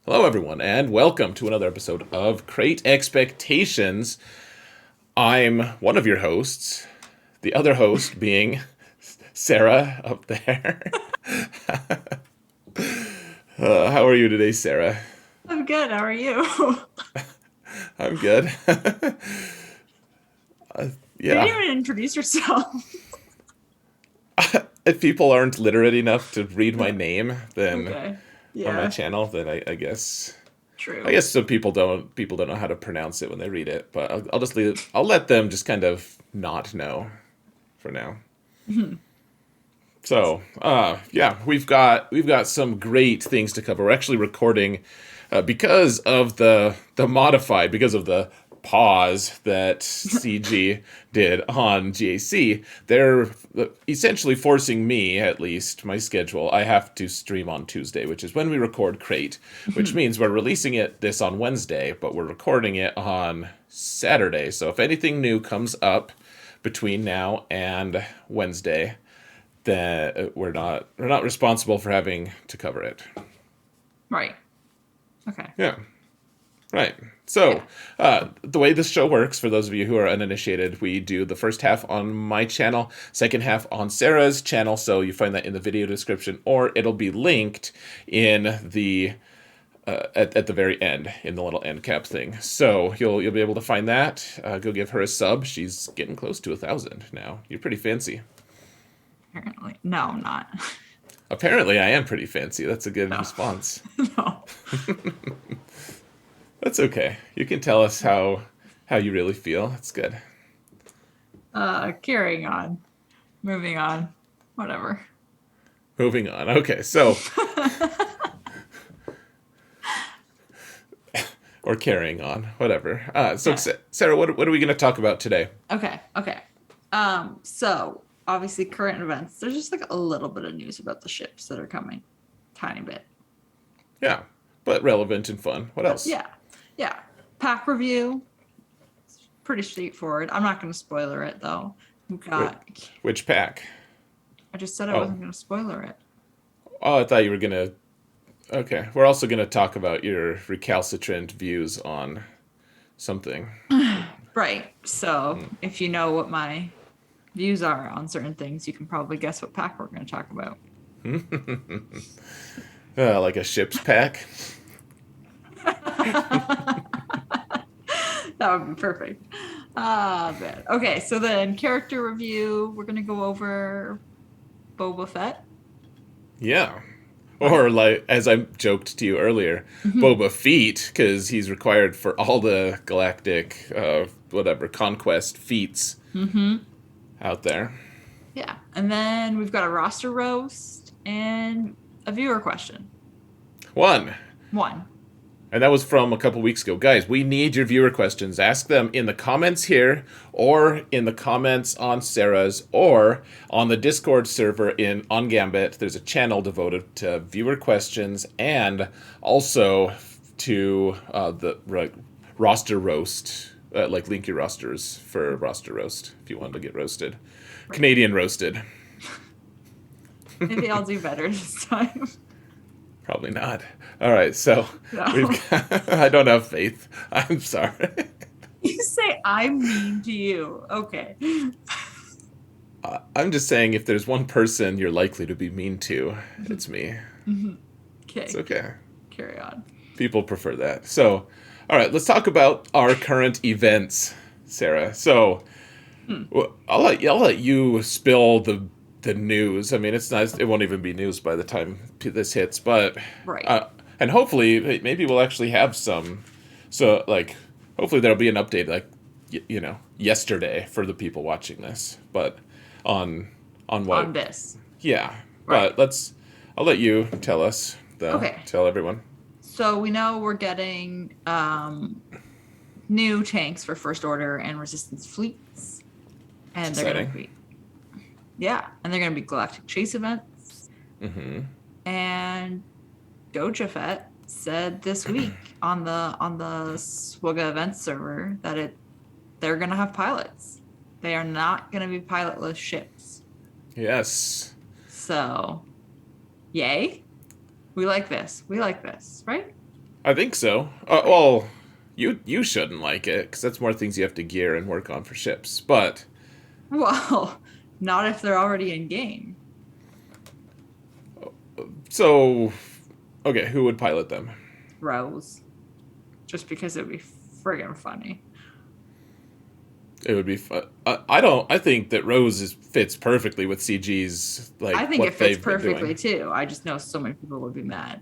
Hello, everyone, and welcome to another episode of Crate Expectations. I'm one of your hosts, the other host being Sarah up there. How are you today, Sarah? I'm good. How are you? I'm good. You didn't Yeah, even introduce yourself. if people aren't literate enough to read my name, then Okay. on my Yeah, channel, then I guess I true. guess some people don't know how to pronounce it when they read it, but I'll just leave it. I'll let them just kind of not know for now. Mhm. So, yeah, we've got some great things to cover. We're actually recording because of because of the pause that CG did on GAC. They're essentially forcing me, at least my schedule. I have to stream on Tuesday, which is when we record Crate, which means we're releasing this on Wednesday, but we're recording it on Saturday. So if anything new comes up between now and Wednesday, that we're not responsible for having to cover it. Right. Okay. Yeah, right. So Yeah. the way this show works, for those of you who are uninitiated, we do the first half on my channel, second half on Sarah's channel. So you find that in the video description, or it'll be linked in the at the very end in the little end cap thing. So you'll be able to find that. Go give her a sub. She's getting close to 1,000 now. You're pretty fancy. Apparently. No, I'm not. Apparently, I am pretty fancy. That's a good No. response. No. That's okay. You can tell us how you really feel. That's good. Carrying on. Moving on. Whatever. Moving on. Okay, so or carrying on, whatever. So Yeah. Sarah, what are we going to talk about today? Okay. Okay. So obviously current events. There's just like a little bit of news about the ships that are coming. Tiny bit. Yeah, but relevant and fun. What But else? yeah. Yeah. Pack review. Pretty straightforward. I'm not gonna spoiler it though. We've Which, got which pack? I just said I Oh, wasn't going to spoiler it. oh, I thought you were gonna. Okay, we're also going to talk about your recalcitrant views on something. Right. So if you know what my views are on certain things, you can probably guess what pack we're going to talk about. Like a ship's pack. That would be perfect. Ah, man. Okay, so then character review. We're going to go over Boba Fett. Yeah. Right. Or like, as I joked to you earlier, Mm-hmm. Boba Feet, because he's required for all the galactic, whatever, conquest feats Mm-hmm. out there. Yeah. And then we've got a roster roast and a viewer question. One. One. And that was from a couple weeks ago. Guys, we need your viewer questions. Ask them in the comments here, or in the comments on Sarah's, or on the Discord server on Gambit. There's a channel devoted to viewer questions and also to roster roast. Like link your rosters for roster roast if you want to get roasted. Right. Canadian roasted. Maybe I'll do better this time. Probably not. All right, so we've No. got, I don't have faith. I'm sorry. You say I'm mean to you. Okay. I'm just saying if there's one person you're likely to be mean to, it's me. It's Okay. okay. Carry on. People prefer that. So, all right, let's talk about our current events, Sarah. So, Hmm. I'll let you spill the news. I mean, it's nice. It won't even be news by the time this hits, but Right. uh, and hopefully maybe we'll actually have some. So like, hopefully there'll be an update like yesterday for the people watching this, but on On what? this. Yeah, Right. but I'll let you tell us though. Okay. Tell everyone. So we know we're getting new tanks for First Order and Resistance fleets. It's And they're going to exciting. be, yeah. And they're going to be Galactic Chase events. And Doja Fett said this week on the Swugga event server that they're going to have pilots. They are not going to be pilotless ships. Yes. So, yay. We like this. We like this, right? I think so. Well, you shouldn't like it because that's more things you have to gear and work on for ships. But Well, not if they're already in game. so, okay, who would pilot them? Rose. Just because it'd be friggin' funny. It would be fun. I don't. I think that Rose fits perfectly with CG's I like think it what fits they've been perfectly doing. too. I just know so many people would be mad.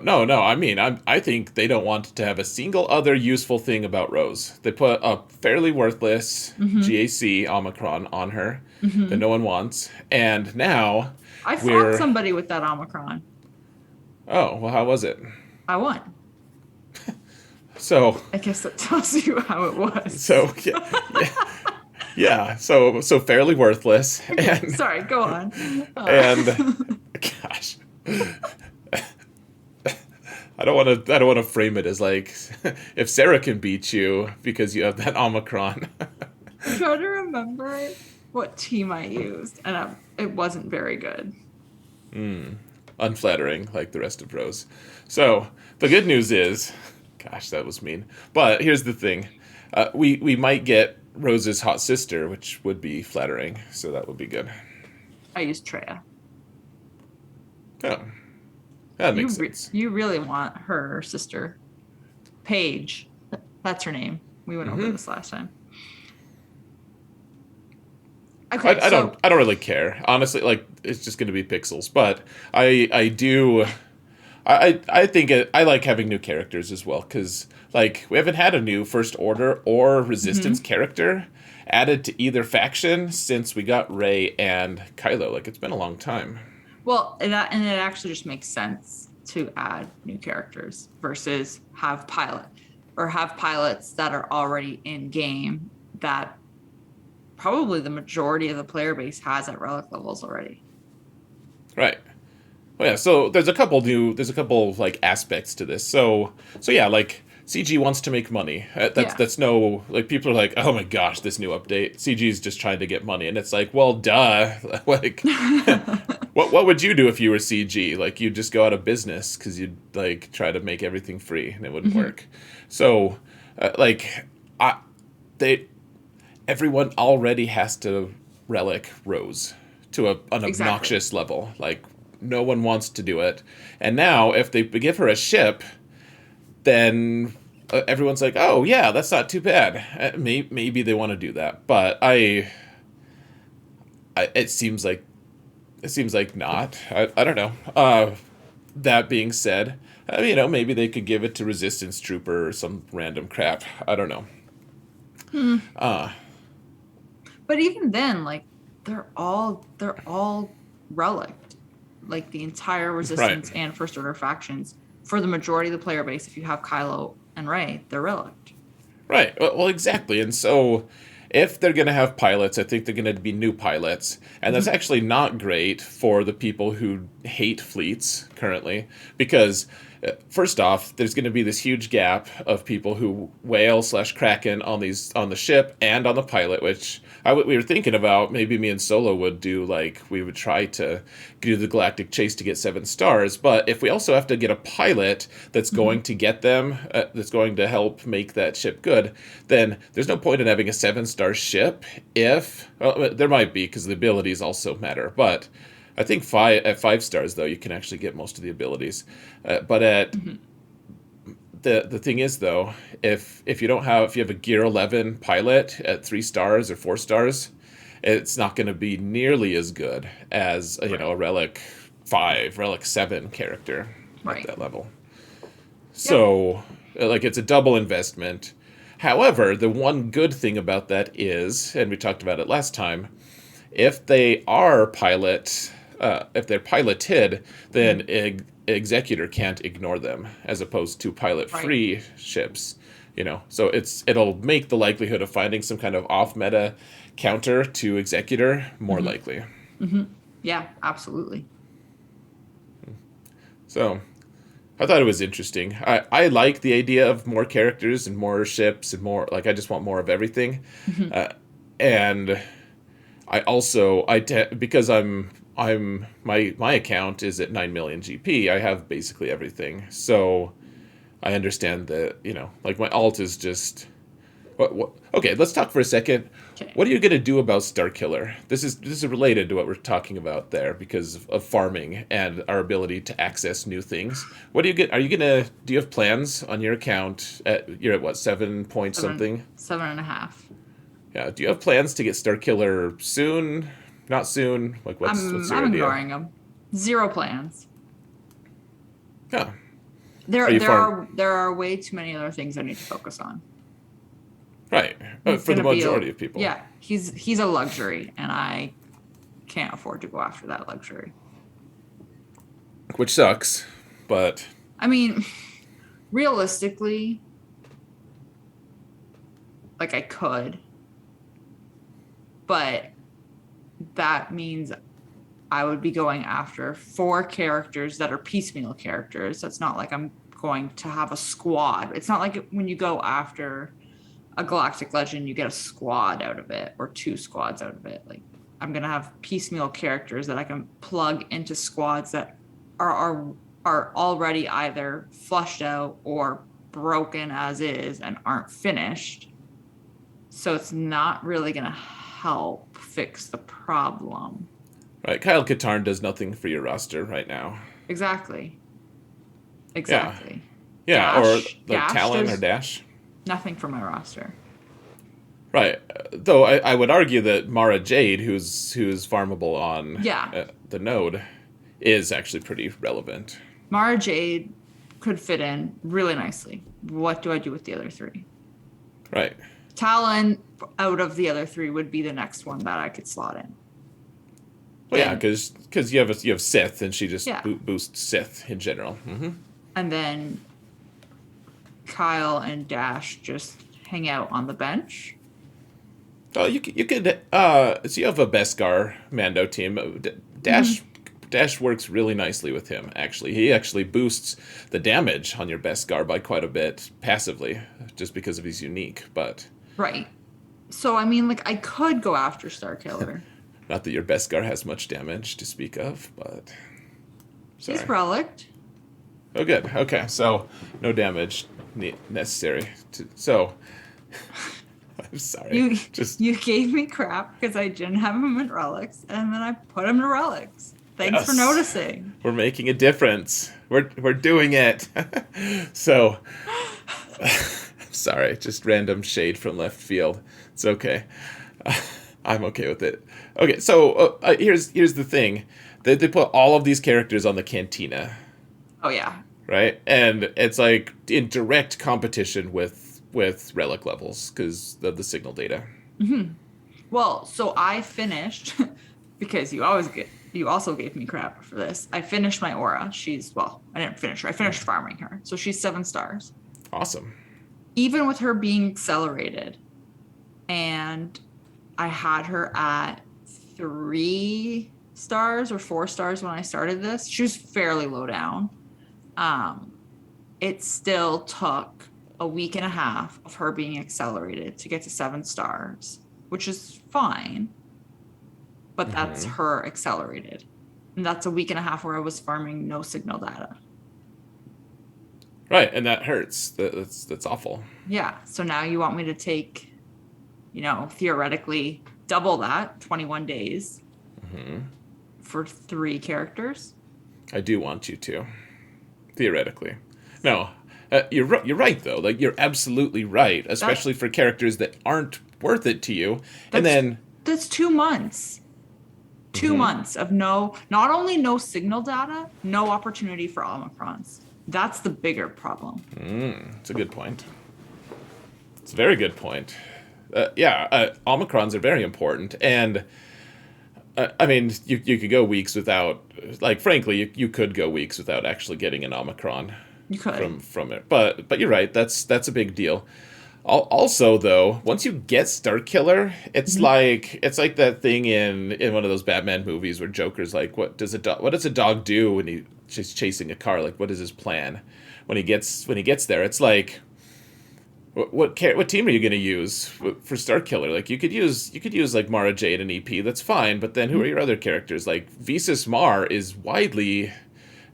No, no. I mean, I think they don't want to have a single other useful thing about Rose. They put a fairly worthless Mm-hmm. GAC Omicron on her that Mm-hmm. no one wants, and now I fought we're. somebody with that Omicron. Oh, well, how was it? I won. So, I guess that tells you how it was. so yeah, yeah, yeah. So fairly worthless, Okay, sorry, go on. and gosh, I don't want to frame it as like if Sarah can beat you because you have that Omicron. I'm trying to remember what team I used, and it wasn't very good. Unflattering like the rest of Rose. So the good news is, gosh, that was mean. But here's the thing: we might get Rose's hot sister, which would be flattering. So that would be good. I used Treya. Oh, that makes sense. You really want her sister, Paige. That's her name. We went over this last time. Okay, so I don't really care honestly. Like it's just going to be pixels, but I do. I think I like having new characters as well because like we haven't had a new First Order or Resistance mhm. character added to either faction since we got Rey and Kylo. Like it's been a long time. Well, and it actually just makes sense to add new characters versus have pilots that are already in game that probably the majority of the player base has at relic levels already. Right. Well, yeah. So there's a couple like aspects to this. So yeah, like CG wants to make money. Yeah. That's no like people are like, oh my gosh, this new update. CG is just trying to get money, and it's like, well, duh. Like, what would you do if you were CG? Like, you'd just go out of business because you'd like try to make everything free, and it wouldn't Mhm. work. So, like, I they everyone already has to relic Rose to an Exactly. obnoxious level. Like no one wants to do it. And now if they give her a ship, then everyone's like, "Oh yeah, that's not too bad." Maybe they want to do that, but it seems like not. I don't know. That being said, maybe they could give it to Resistance Trooper or some random crap. I don't know. Hmm. Uh, But even then, like they're all relict. Like the entire right. resistance and first order factions, for the majority of the player base, if you have Kylo and Rey, they're relict. Right. Well, exactly. And so, if they're going to have pilots, I think they're going to be new pilots. And that's Mhm. actually not great for the people who hate fleets currently. Because, first off, there's going to be this huge gap of people who whale slash kraken on the ship and on the pilot, which we were thinking about. Maybe me and Solo would do, like, we would try to do the galactic chase to get 7 stars. But if we also have to get a pilot that's Mhm. going to get them, that's going to help make that ship good, then there's no point in having a 7 star ship if, well, there might be because the abilities also matter. But I think at 5 stars though you can actually get most of the abilities. But at Mhm. the thing is though, if you have a Gear 11 pilot at 3 stars or 4 stars, it's not going to be nearly as good as Right. a Relic 5, Relic 7 character at Right. that level. Yep. So, like, it's a double investment. However, the one good thing about that is, and we talked about it last time, if they are if they're piloted, then Mhm. Executor can't ignore them, as opposed to Right. pilot-free ships. So it'll make the likelihood of finding some kind of off-meta counter to Executor more Mhm. likely. Mhm. Yeah, absolutely. So I thought it was interesting. I like the idea of more characters and more ships and more like I just want more of everything. Mhm. Uh, and I also because I'm my account is at 9 million GP. I have basically everything. So I understand that, like my alt is just. What? Okay, let's talk for a second. Okay. What are you gonna do about Starkiller? This is related to what we're talking about there because of farming and our ability to access new things. What do you get? Are you gonna? Do you have plans on your account? You're at what 7 point Seven, something? 7.5. Yeah. Do you have plans to get Starkiller soon? Not soon. Like what's your I'm idea? ignoring them. Zero plans. Yeah. Are There you there farm? are there are way too many other things I need to focus on. Right. He's For the gonna be majority of people. yeah, he's a luxury, and I can't afford to go after that luxury. Which sucks, but I mean, realistically, like I could, but that means I would be going after 4 characters that are piecemeal characters. That's not like I'm going to have a squad. It's not like when you go after a galactic legend, you get a squad out of it or 2 squads out of it. Like I'm gonna have piecemeal characters that I can plug into squads that are already either flushed out or broken as is and aren't finished. So it's not really gonna help fix the problem. right. Kyle Katarn does nothing for your roster right now. Exactly. Yeah. Exactly. Yeah. Or like Talon or There's Dash. nothing for my roster. Right. Though I would argue that Mara Jade, who's farmable on Yeah. the node, is actually pretty relevant. Mara Jade could fit in really nicely. What do I do with the other 3? Right. Talon out of the other 3 would be the next one that I could slot in. Well, yeah, because you have Sith, and she just Yeah. boosts Sith in general. And then Kyle and Dash just hang out on the bench. Oh, you could so you have a Beskar Mando team. Dash works really nicely with him. Actually, he actually boosts the damage on your Beskar by quite a bit passively, just because of he's unique. But Right. So I mean, like I could go after Starkiller. not that your Beskar has much damage to speak of. But sorry. He's relict. Oh, good. Okay, so no damage necessary. So I'm sorry. You gave me crap because I didn't have him in relics, and then I put him to relics. Thanks for Yes. noticing. We're making a difference. We're doing it. So sorry, just random shade from left field. It's okay. I'm okay with it. Okay, so here's the thing. They put all of these characters on the Cantina, Oh yeah. right? And it's like in direct competition with relic levels because of the signal data. Well, so I finished because you also gave me crap for this. I finished my aura. I didn't finish her. I finished farming her. So she's 7 stars. Awesome. Even with her being accelerated. And I had her at 3 stars or 4 stars when I started this. She was fairly low down. It still took a week and a half of her being accelerated to get to 7 stars, which is fine. But that's her accelerated. And that's a week and a half where I was farming no signal data. Right, and that hurts. That's awful. Yeah. So now you want me to take, theoretically double that, 21 days for 3 characters. I do want you to, theoretically. No, you're right though. Like you're absolutely right, especially for characters that aren't worth it to you. And then that's 2 months. 2 months of not only no signal data, no opportunity for Omicrons. That's the bigger problem. It's a good point. It's a very good point. Omicrons are very important, and I mean, you could go weeks without, like, frankly, you could go weeks without actually getting an Omicron. You could. From it, but you're right. That's a big deal. Also, though, once you get Starkiller, it's like that thing in one of those Batman movies where Joker's like, what does a dog do when he's chasing a car? Like, what is his plan? When he gets there, it's like, what team are you going to use for Starkiller? Like, you could use like Mara Jade and EP. That's fine, but then who are your other characters? Like Visas Mar is widely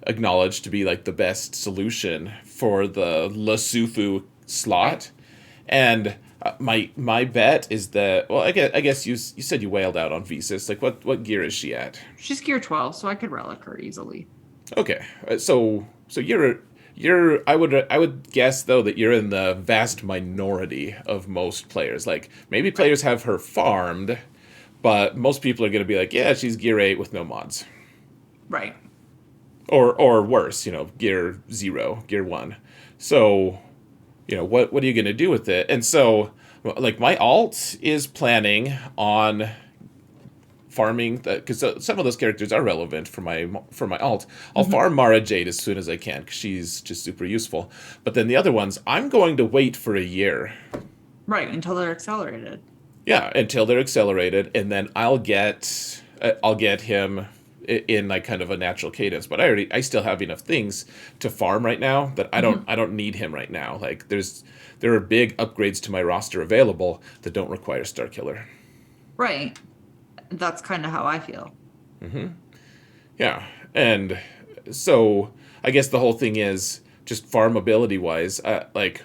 acknowledged to be like the best solution for the Lasufu slot. And my bet is that, well, I guess you said you wailed out on Visas. Like what gear is she at? She's gear 12, so I could relic her easily. Okay, so you're I would guess though that you're in the vast minority of most players. Like maybe Right. players have her farmed, but most people are going to be like, yeah, she's gear 8 with no mods, Right. or worse, gear 0, gear 1. So what are you going to do with it? And so like my alt is planning on farming because some of those characters are relevant for my alt. I'll Mhm. farm Mara Jade as soon as I can because she's just super useful. But then the other ones, I'm going to wait for a year. Right, until they're accelerated. Yeah, until they're accelerated, and then I'll get him in like kind of a natural cadence. But I still have enough things to farm right now that I don't Mhm. I don't need him right now. Like there are big upgrades to my roster available that don't require Star Killer. Right. That's kind of how I feel. Yeah, and so I guess the whole thing is just farmability wise, like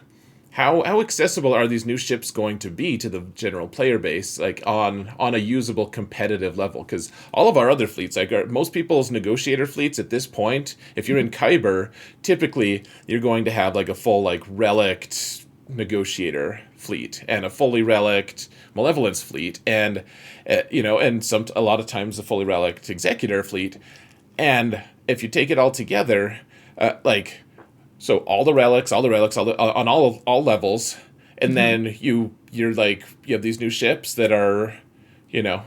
how accessible are these new ships going to be to the general player base, like on a usable competitive level? Because all of our other fleets, like most people's negotiator fleets at this point, if you're in Kyber, typically you're going to have like a full like relict negotiator fleet and a fully relict malevolence fleet and and a lot of times a fully relict executor fleet. And if you take it all together, like so all the relics on all levels, and Mhm. then you have these new ships that are, you know,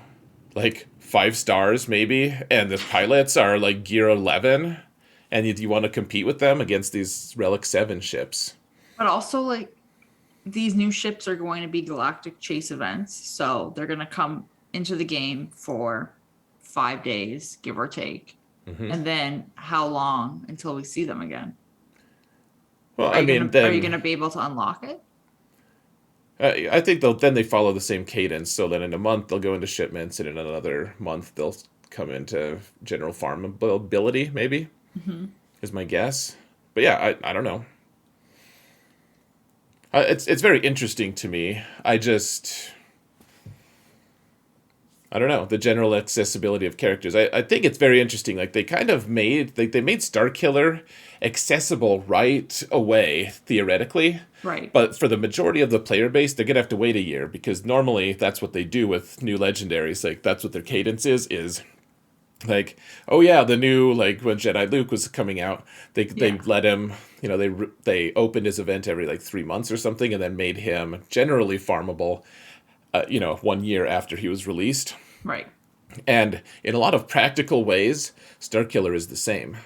like 5 stars maybe, and the pilots are like gear 11, and you want to compete with them against these relic 7 ships. But also, like, these new ships are going to be galactic chase events. So they're going to come into the game for 5 days, give or take. And then how long until we see them again? Well, I mean, Are you then gonna be able to unlock it? I think they follow the same cadence. So then in a month they'll go into shipments, and in another month they'll come into general farmability. Maybe Hmm. is my guess. But yeah, I don't know. It's very interesting to me. I don't know the general accessibility of characters. I think it's very interesting. Like they kind of they made Star Killer accessible right away theoretically, Right. but for the majority of the player base, they're gonna have to wait a year because normally that's what they do with new legendaries. Like that's what their cadence is like, oh yeah, the new like when Jedi Luke was coming out, they Yeah. let him, they opened his event every like 3 months or something, and then made him generally farmable, 1 year after he was released. Right. And in a lot of practical ways, Starkiller is the same.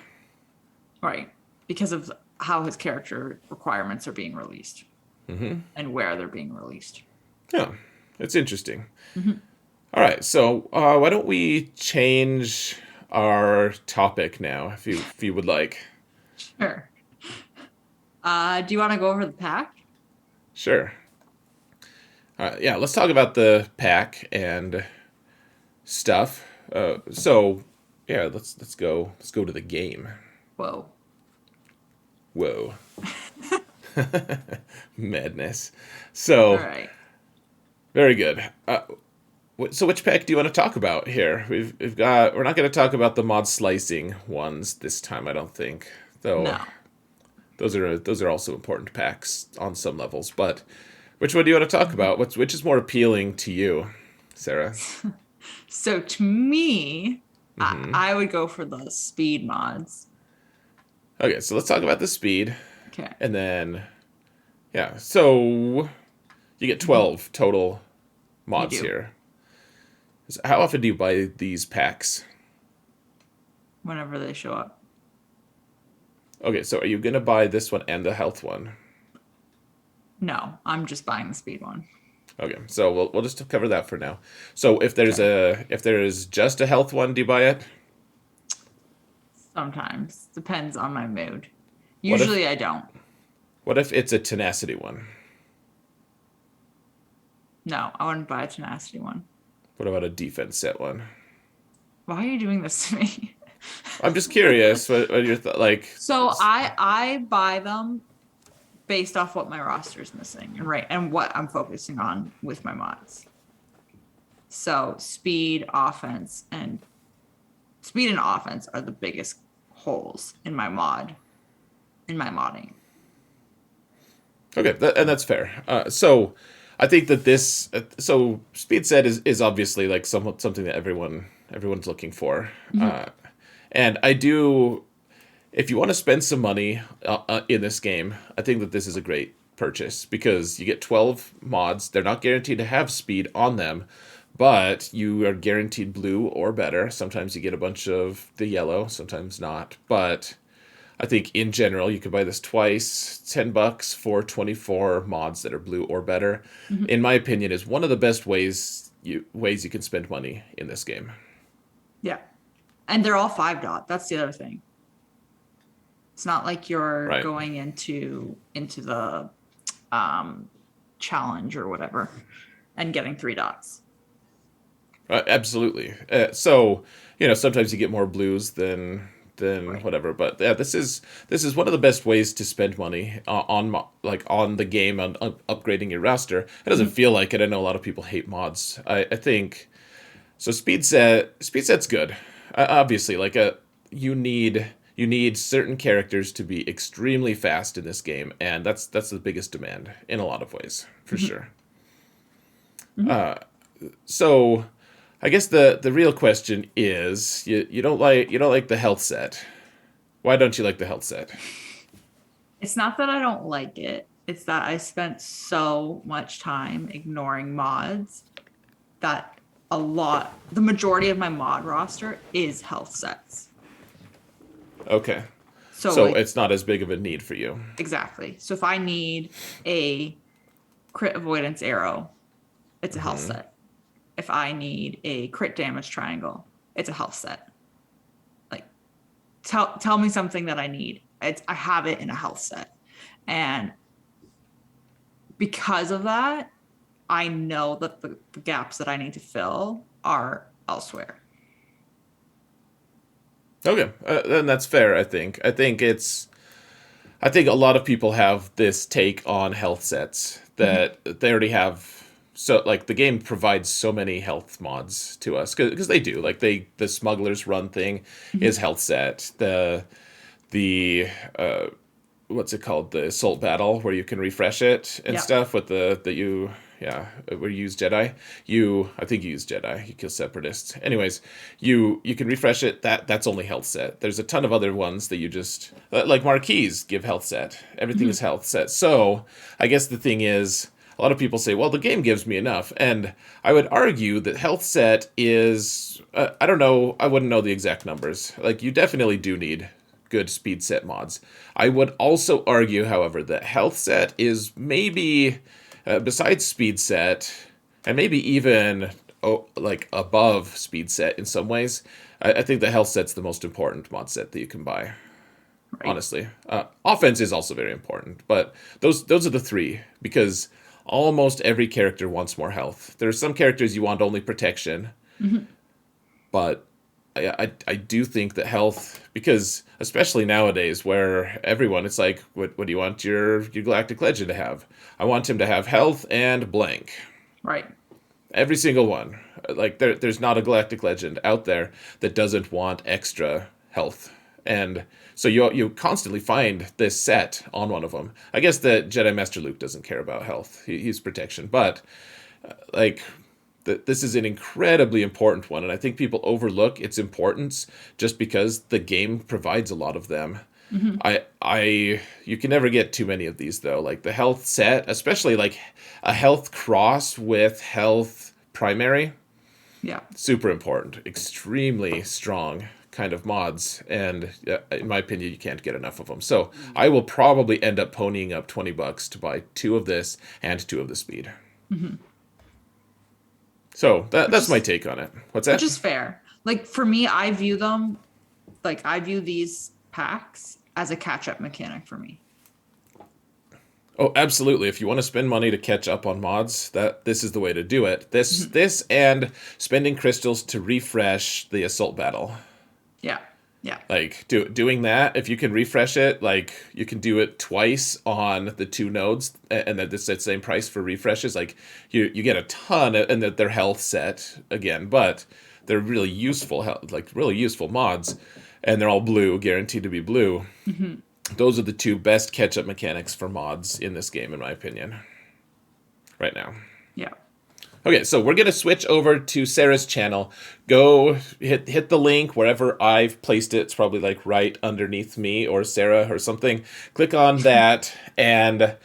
Right. Because of how his character requirements are being released and where they're being released. Yeah, it's interesting. Hmm. All right, so why don't we change our topic now, if you would like? Sure. Do you want to go over the pack? Sure. Yeah, let's talk about the pack and stuff. So yeah, let's go to the game. Whoa. Whoa, madness. All So right. very good. So which pack do you want to talk about here? We're not going to talk about the mod slicing ones this time, I don't think. Though No. those are also important packs on some levels. But which one do you want to talk about? Which is more appealing to you, Sarah? So to me, I would go for the speed mods. Okay, so let's talk about the speed, Okay. and then yeah. So you get Mhm. 12 total You mods do here. So how often do you buy these packs? whenever they show up. Okay, so are you gonna buy this one and the health one? No, I'm just buying the speed one. Okay, so we'll just cover that for now. So Okay. if there is just a health one, do you buy it? Sometimes depends on my mood. What if Usually I don't. what if it's a tenacity one? No, I wouldn't buy a tenacity one. What about a defense set one? Why are you doing this to me? I'm just curious what your like. So I buy them based off what my roster is missing and right and what I'm focusing on with my mods. So speed and offense are the biggest holes in my modding. Okay, and that's fair. So I think that this so speed set is obviously like something that everyone's looking for. Mhm. And I do, if you want to spend some money in this game, I think that this is a great purchase because you get 12 mods. They're not guaranteed to have speed on them, but you are guaranteed blue or better. Sometimes you get a bunch of the yellow, sometimes not. But I think in general, you could buy this twice, $10 for 24 mods that are blue or better. Mhm. In my opinion, is one of the best ways you can spend money in this game. Yeah. And they're all 5 dot. That's the other thing. It's not like you're Right. going into the um challenge or whatever and getting 3 dots. Absolutely. So sometimes you get more blues than Right. whatever, but yeah, this is one of the best ways to spend money like on the game on upgrading your roster. It doesn't Mhm. feel like it. I know a lot of people hate mods. I think so. Speed set's good. Obviously, like you need certain characters to be extremely fast in this game, and that's the biggest demand in a lot of ways, for Mhm. sure. Mhm. So I guess the real question is you don't like the health set. Why don't you like the health set? It's not that I don't like it. It's that I spent so much time ignoring mods that the majority of my mod roster is health sets. Okay. So So like it's not as big of a need for you. exactly. So if I need a crit avoidance arrow, it's a health set. If I need a crit damage triangle, it's a health set. Like tell me something that I need. I have it in a health set. And because of that, I know that the gaps that I need to fill are elsewhere. Okay, then that's fair. I think a lot of people have this take on health sets Mhm. that they already have. So like the game provides so many health mods to us because they do. Like the smugglers run thing Mhm. is health set. The what's it called, the assault battle where you can refresh it and Yeah. stuff with the you yeah, where you use Jedi. I think you use Jedi, you kill separatists. Anyways, you can refresh it. That's only health set. There's a ton of other ones that you just like marquees give health set. Everything Mhm. is health set. So I guess the thing is, a lot of people say, well, the game gives me enough. And I would argue that health set is, I don't know, I wouldn't know the exact numbers. Like, you definitely do need good speed set mods. I would also argue, however, that health set is maybe, besides speed set, and maybe even like above speed set in some ways, I think the health set's the most important mod set that you can buy. Right. Honestly, offense is also very important, but those are the three because almost every character wants more health. There are some characters you want only protection, Mhm. but I do think that health, because especially nowadays where everyone, it's like, what do you want your Galactic Legend to have? I want him to have health and blank. Right. Every single one. Like there's not a Galactic Legend out there that doesn't want extra health. And so you constantly find this set on one of them. I guess that Jedi Master Luke doesn't care about health. He's protection, but like this is an incredibly important one, and I think people overlook its importance just because the game provides a lot of them. Mhm. You can never get too many of these though. Like the health set, especially like a health cross with health primary, Yeah. super important, extremely strong kind of mods, and in my opinion, you can't get enough of them. So I will probably end up ponying up $20 to buy two of this and two of the speed. Mhm. So Which that's my is take on it. What's which that? is fair. Like for me, I view these packs as a catch-up mechanic for me. Oh, absolutely. If you want to spend money to catch up on mods, this is the way to do it. This Mhm. this and spending crystals to refresh the assault battle. Yeah. Yeah. Like doing that, if you can refresh it, like you can do it twice on the two nodes, and that it's the same price for refreshes. Like you get a ton, and that their health set again, but they're really useful, like really useful mods, and they're all blue, guaranteed to be blue. Hmm. Those are the two best catch up mechanics for mods in this game, in my opinion, right now. Yeah. Okay, so we're gonna switch over to Sarah's channel. Go hit the link wherever I've placed it. It's probably like right underneath me or Sarah or something. Click on that and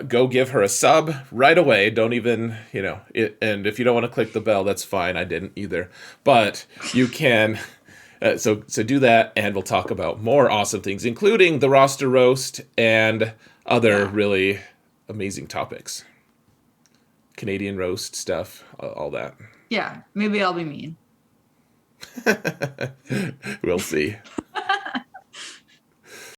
go give her a sub right away. Don't even, and if you don't want to click the bell, that's fine. I didn't either, but you can. So do that, and we'll talk about more awesome things, including the roster roast and other Yeah. really amazing topics. Canadian roast stuff, all that. Yeah. Maybe I'll be mean. We'll see.